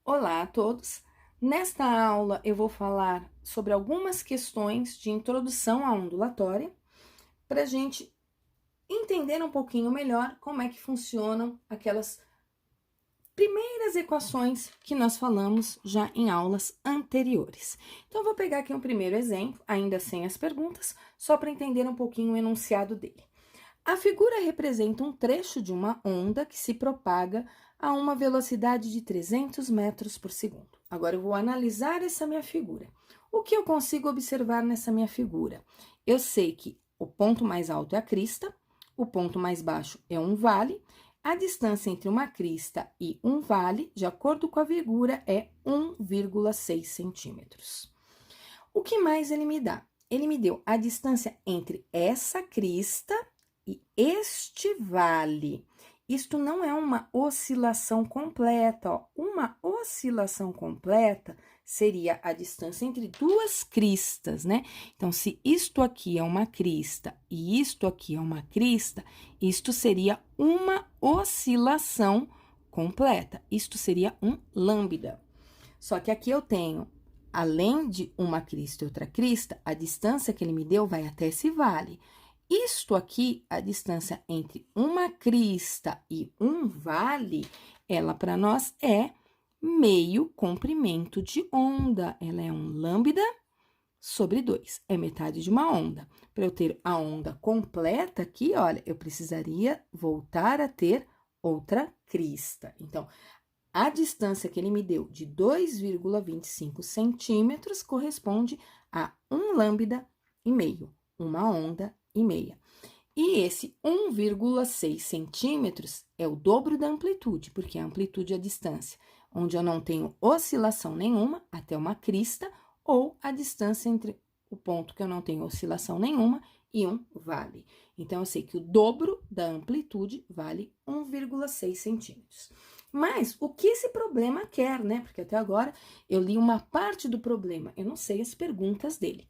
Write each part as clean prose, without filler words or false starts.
Olá a todos! Nesta aula eu vou falar sobre algumas questões de introdução à ondulatória para a gente entender um pouquinho melhor como é que funcionam aquelas primeiras equações que nós falamos já em aulas anteriores. Então, eu vou pegar aqui um primeiro exemplo, ainda sem as perguntas, só para entender um pouquinho o enunciado dele. A figura representa um trecho de uma onda que se propaga a uma velocidade de 300 metros por segundo. Agora eu vou analisar essa minha figura. O que eu consigo observar nessa minha figura? Eu sei que o ponto mais alto é a crista, o ponto mais baixo é um vale, a distância entre uma crista e um vale, de acordo com a figura, é 1,6 centímetros. O que mais ele me dá? Ele me deu a distância entre essa crista e este vale. Isto não é uma oscilação completa, ó. Uma oscilação completa seria a distância entre duas cristas, né? Então, se isto aqui é uma crista e isto aqui é uma crista, isto seria uma oscilação completa. Isto seria um lambda. Só que aqui eu tenho, além de uma crista e outra crista, a distância que ele me deu vai até esse vale. Isto aqui, a distância entre uma crista e um vale, ela para nós é meio comprimento de onda. Ela é um lambda sobre 2, é metade de uma onda. Para eu ter a onda completa aqui, olha, eu precisaria voltar a ter outra crista. Então, a distância que ele me deu de 2,25 centímetros corresponde a um lambda e meio, uma onda e meia. E esse 1,6 centímetros é o dobro da amplitude, porque a amplitude é a distância onde eu não tenho oscilação nenhuma até uma crista, ou a distância entre o ponto que eu não tenho oscilação nenhuma e um vale. Então, eu sei que o dobro da amplitude vale 1,6 centímetros. Mas o que esse problema quer, né? Porque até agora eu li uma parte do problema, eu não sei as perguntas dele.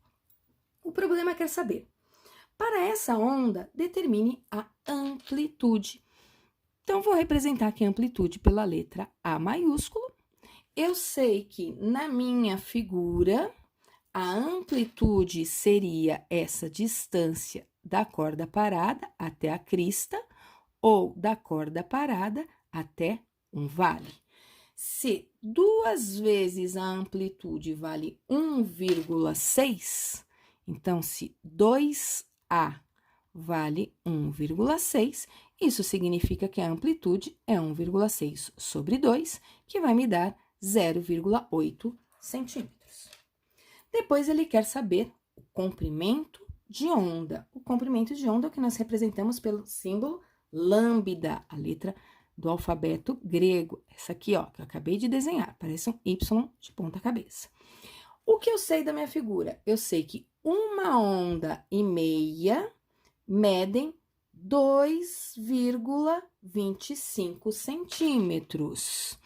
O problema quer saber: para essa onda, determine a amplitude. Então, vou representar aqui a amplitude pela letra A maiúsculo. Eu sei que na minha figura, a amplitude seria essa distância da corda parada até a crista, ou da corda parada até um vale. Se 2 vezes a amplitude vale 1,6, então se 2A vale 1,6, isso significa que a amplitude é 1,6 sobre 2, que vai me dar 0,8 centímetros. Depois, ele quer saber o comprimento de onda. O comprimento de onda é o que nós representamos pelo símbolo lambda, a letra do alfabeto grego. Essa aqui, ó, que eu acabei de desenhar, parece um Y de ponta cabeça. O que eu sei da minha figura? Eu sei que uma onda e meia medem 2,25 centímetros.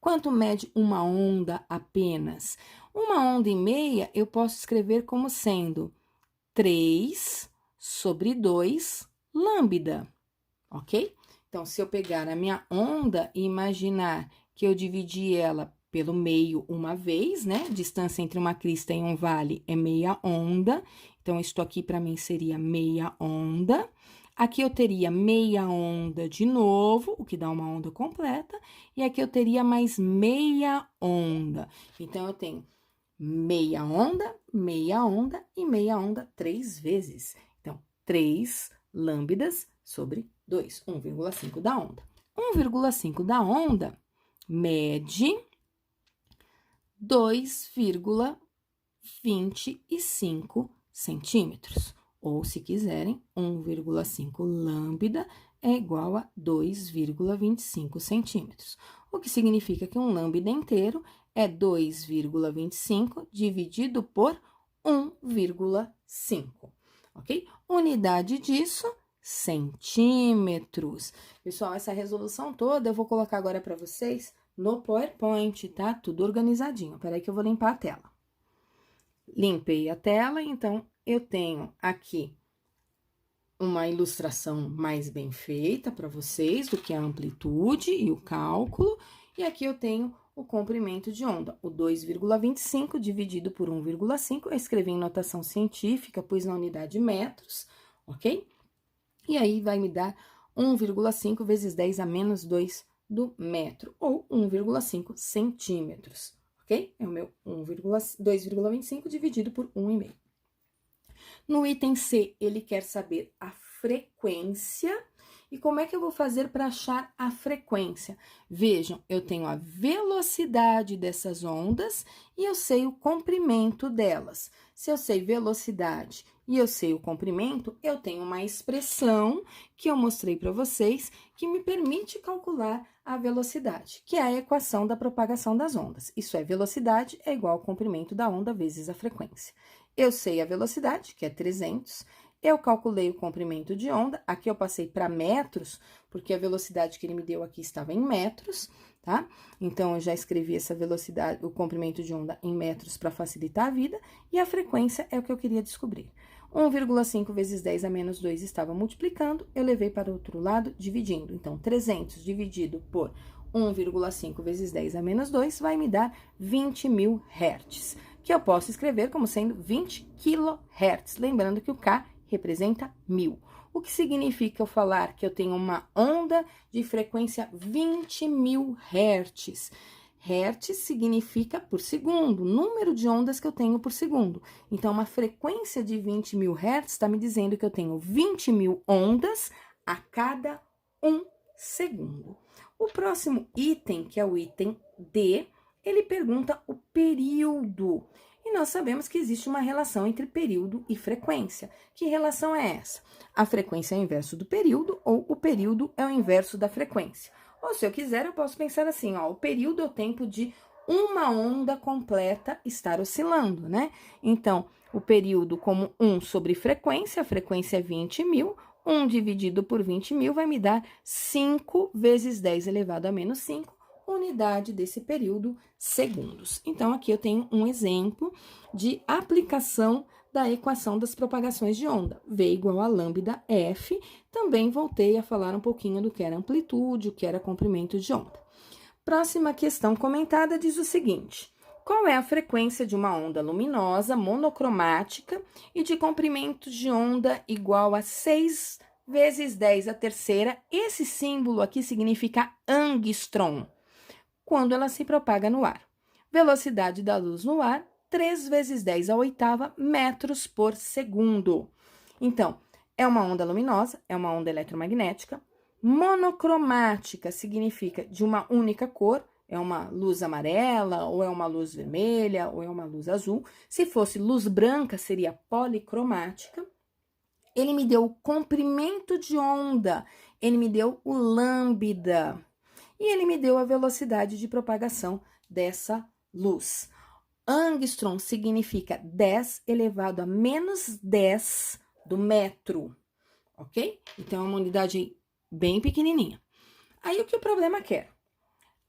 Quanto mede uma onda apenas? Uma onda e meia eu posso escrever como sendo 3 sobre 2 lambda, ok? Então, se eu pegar a minha onda e imaginar que eu dividi ela pelo meio uma vez, né? Distância entre uma crista e um vale é meia onda. Então, isto aqui para mim seria meia onda. Aqui eu teria meia onda de novo, o que dá uma onda completa. E aqui eu teria mais meia onda. Então, eu tenho meia onda e meia onda 3 vezes. Então, 3 lambdas sobre 2, 1,5 da onda. 1,5 da onda mede 2,25 centímetros. Ou, se quiserem, 1,5 lambda é igual a 2,25 centímetros. O que significa que um lambda inteiro é 2,25 dividido por 1,5, ok? Unidade disso, centímetros. Pessoal, essa resolução toda eu vou colocar agora para vocês no PowerPoint, tá? Tudo organizadinho. Peraí que eu vou limpar a tela. Limpei a tela, então, eu tenho aqui uma ilustração mais bem feita para vocês do que a amplitude e o cálculo. E aqui eu tenho o comprimento de onda, o 2,25 dividido por 1,5. Eu escrevi em notação científica, pus na unidade metros, ok? E aí, vai me dar 1,5 vezes 10 a menos 2 do metro, ou 1,5 centímetros, ok? É o meu 2,25 dividido por 1,5. No item C, ele quer saber a frequência. E como é que eu vou fazer para achar a frequência? Vejam, eu tenho a velocidade dessas ondas e eu sei o comprimento delas. Se eu sei velocidade e eu sei o comprimento, eu tenho uma expressão que eu mostrei para vocês que me permite calcular a velocidade, que é a equação da propagação das ondas. Isso é, velocidade é igual ao comprimento da onda vezes a frequência. Eu sei a velocidade, que é 300. Eu calculei o comprimento de onda, aqui eu passei para metros, porque a velocidade que ele me deu aqui estava em metros, tá? Então, eu já escrevi essa velocidade, o comprimento de onda em metros para facilitar a vida, e a frequência é o que eu queria descobrir. 1,5 vezes 10 a menos 2 estava multiplicando, eu levei para o outro lado, dividindo. Então, 300 dividido por 1,5 vezes 10 a menos 2 vai me dar 20.000 Hz, que eu posso escrever como sendo 20 kHz, lembrando que o K representa 1000. O que significa eu falar que eu tenho uma onda de frequência 20.000 Hz? Hertz significa por segundo, número de ondas que eu tenho por segundo. Então, uma frequência de 20.000 Hz está me dizendo que eu tenho 20.000 ondas a cada 1 segundo. O próximo item, que é o item D, ele pergunta o período. E nós sabemos que existe uma relação entre período e frequência. Que relação é essa? A frequência é o inverso do período ou o período é o inverso da frequência. Ou se eu quiser, eu posso pensar assim, ó, o período é o tempo de uma onda completa estar oscilando, né? Então, o período como 1 sobre frequência, a frequência é 20.000, 1 dividido por 20.000 vai me dar 5 vezes 10 elevado a menos 5, unidade desse período, segundos. Então, aqui eu tenho um exemplo de aplicação da equação das propagações de onda. V igual a lambda F. Também voltei a falar um pouquinho do que era amplitude, o que era comprimento de onda. Próxima questão comentada diz o seguinte: qual é a frequência de uma onda luminosa monocromática e de comprimento de onda igual a 6 vezes 10 a terceira? Esse símbolo aqui significa angstrom, quando ela se propaga no ar. Velocidade da luz no ar, 3 vezes 10 a oitava metros por segundo. Então, é uma onda luminosa, é uma onda eletromagnética. Monocromática significa de uma única cor, é uma luz amarela, ou é uma luz vermelha, ou é uma luz azul. Se fosse luz branca, seria policromática. Ele me deu o comprimento de onda, ele me deu o lambda. E ele me deu a velocidade de propagação dessa luz. Angstrom significa 10 elevado a menos 10 do metro, ok? Então, é uma unidade bem pequenininha. Aí, o que o problema quer?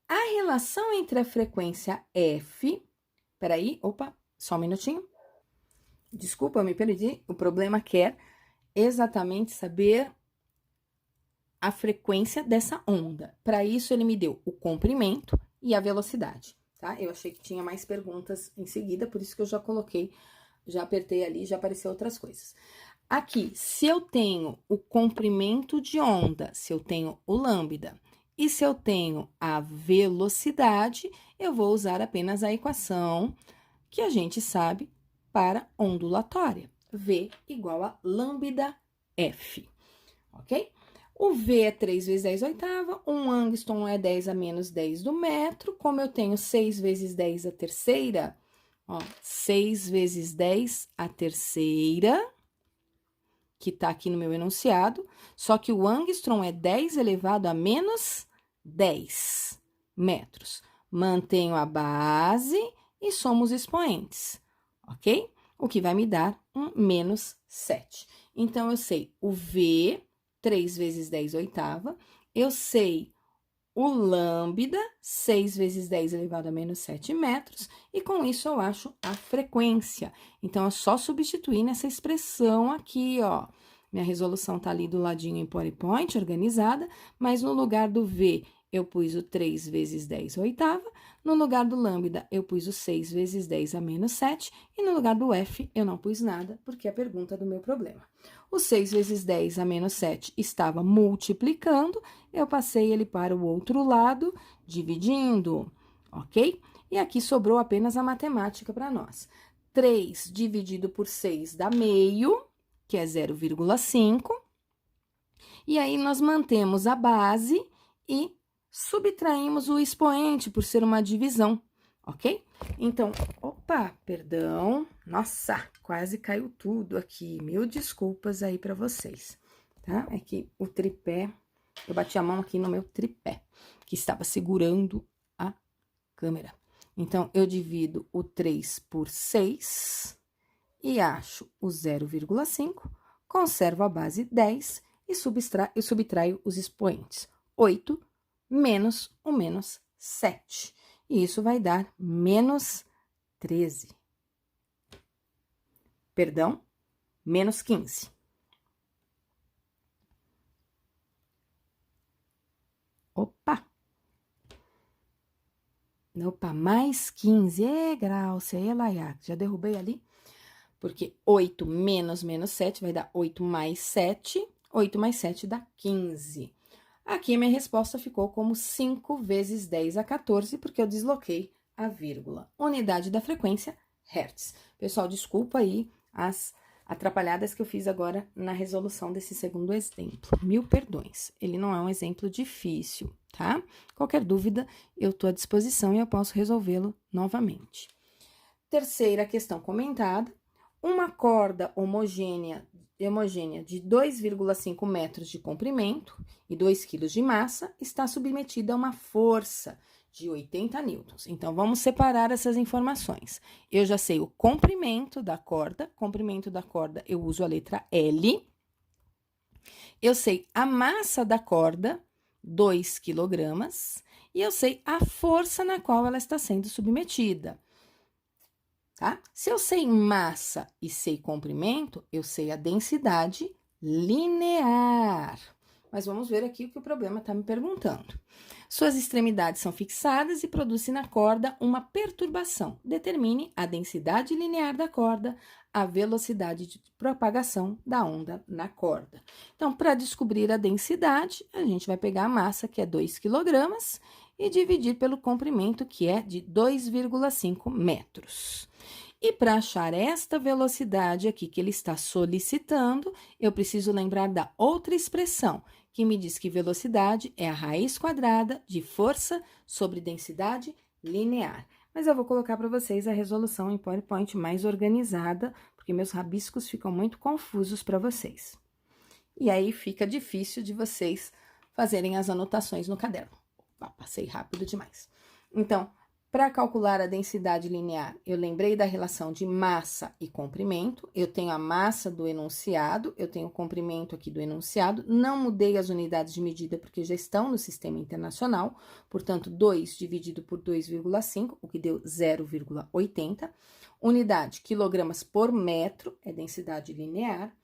A relação entre a frequência F... Peraí, opa, só um minutinho. Desculpa, eu me perdi. O problema quer exatamente saber a frequência dessa onda. Para isso, ele me deu o comprimento e a velocidade, tá? Eu achei que tinha mais perguntas em seguida, por isso que eu já coloquei, já apertei ali, já apareceu outras coisas. Aqui, se eu tenho o comprimento de onda, se eu tenho o lambda e se eu tenho a velocidade, eu vou usar apenas a equação que a gente sabe para ondulatória. V igual a lambda F, ok? O V é 3 vezes 10 oitava, um angstrom é 10 a menos 10 do metro. Como eu tenho 6 vezes 10 a terceira, ó, 6 vezes 10 a terceira, que tá aqui no meu enunciado, só que o angstrom é 10 elevado a menos 10 metros. Mantenho a base e somos expoentes, ok? O que vai me dar um menos 7. Então, eu sei o V... 3 vezes 10 oitava, eu sei o lambda, 6 vezes 10 elevado a menos 7 metros, e com isso eu acho a frequência. Então, é só substituir nessa expressão aqui, ó. Minha resolução tá ali do ladinho em PowerPoint, organizada, mas no lugar do V, eu pus o 3 vezes 10 à oitava. No lugar do lambda, eu pus o 6 vezes 10 a menos 7. E no lugar do f, eu não pus nada, porque é a pergunta do meu problema. O 6 vezes 10 a menos 7 estava multiplicando, eu passei ele para o outro lado, dividindo, ok? E aqui sobrou apenas a matemática para nós. 3 dividido por 6 dá meio, que é 0,5. E aí, nós mantemos a base e subtraímos o expoente por ser uma divisão, ok? Então, opa, perdão, nossa, quase caiu tudo aqui, mil desculpas aí para vocês, tá? É que o tripé, eu bati a mão aqui no meu tripé, que estava segurando a câmera. Então, eu divido o 3 por 6 e acho o 0,5, conservo a base 10 e subtraio os expoentes. 8 menos o menos 7. E isso vai dar menos 13. Perdão, menos 15. Opa! Mais 15. Graucia, Laia, já derrubei ali? Porque 8 menos 7 vai dar 8 mais 7. 8 mais 7 dá 15. Aqui, minha resposta ficou como 5 vezes 10 a 14, porque eu desloquei a vírgula. Unidade da frequência, hertz. Pessoal, desculpa aí as atrapalhadas que eu fiz agora na resolução desse segundo exemplo. Mil perdões. Ele não é um exemplo difícil, tá? Qualquer dúvida, eu estou à disposição e eu posso resolvê-lo novamente. Terceira questão comentada. Uma corda homogênea de 2,5 metros de comprimento e 2 quilos de massa está submetida a uma força de 80 newtons. Então, vamos separar essas informações. Eu já sei o comprimento da corda eu uso a letra L. Eu sei a massa da corda, 2 quilogramas, e eu sei a força na qual ela está sendo submetida. Tá? Se eu sei massa e sei comprimento, eu sei a densidade linear. Mas vamos ver aqui o que o problema está me perguntando. Suas extremidades são fixadas e produzem na corda uma perturbação. Determine a densidade linear da corda, a velocidade de propagação da onda na corda. Então, para descobrir a densidade, a gente vai pegar a massa, que é 2 quilogramas, e dividir pelo comprimento, que é de 2,5 metros. E para achar esta velocidade aqui que ele está solicitando, eu preciso lembrar da outra expressão, que me diz que velocidade é a raiz quadrada de força sobre densidade linear. Mas eu vou colocar para vocês a resolução em PowerPoint mais organizada, porque meus rabiscos ficam muito confusos para vocês. E aí fica difícil de vocês fazerem as anotações no caderno. Opa, passei rápido demais. Então, para calcular a densidade linear, eu lembrei da relação de massa e comprimento. Eu tenho a massa do enunciado, eu tenho o comprimento aqui do enunciado. Não mudei as unidades de medida porque já estão no sistema internacional. Portanto, 2 dividido por 2,5, o que deu 0,80. Unidade, quilogramas por metro, é densidade linear.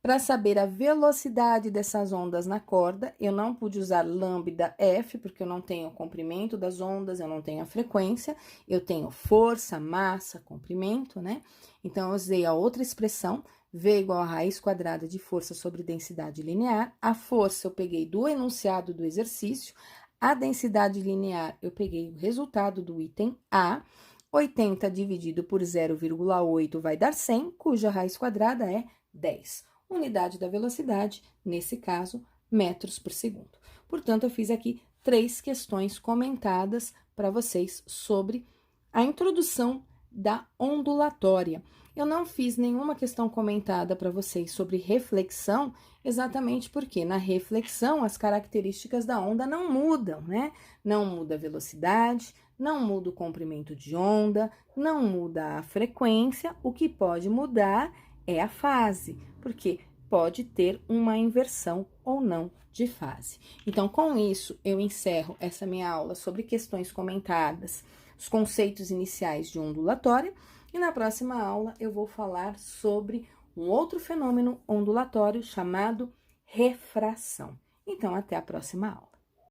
Para saber a velocidade dessas ondas na corda, eu não pude usar lambda F, porque eu não tenho o comprimento das ondas, eu não tenho a frequência, eu tenho força, massa, comprimento, né? Então, eu usei a outra expressão, V igual a raiz quadrada de força sobre densidade linear. A força eu peguei do enunciado do exercício, a densidade linear eu peguei o resultado do item A. 80 dividido por 0,8 vai dar 100, cuja raiz quadrada é 10. Unidade da velocidade, nesse caso, metros por segundo. Portanto, eu fiz aqui 3 questões comentadas para vocês sobre a introdução da ondulatória. Eu não fiz nenhuma questão comentada para vocês sobre reflexão, exatamente porque na reflexão as características da onda não mudam, né? Não muda a velocidade, não muda o comprimento de onda, não muda a frequência, o que pode mudar é a fase, porque pode ter uma inversão ou não de fase. Então, com isso, eu encerro essa minha aula sobre questões comentadas, os conceitos iniciais de ondulatória, e na próxima aula eu vou falar sobre um outro fenômeno ondulatório chamado refração. Então, até a próxima aula.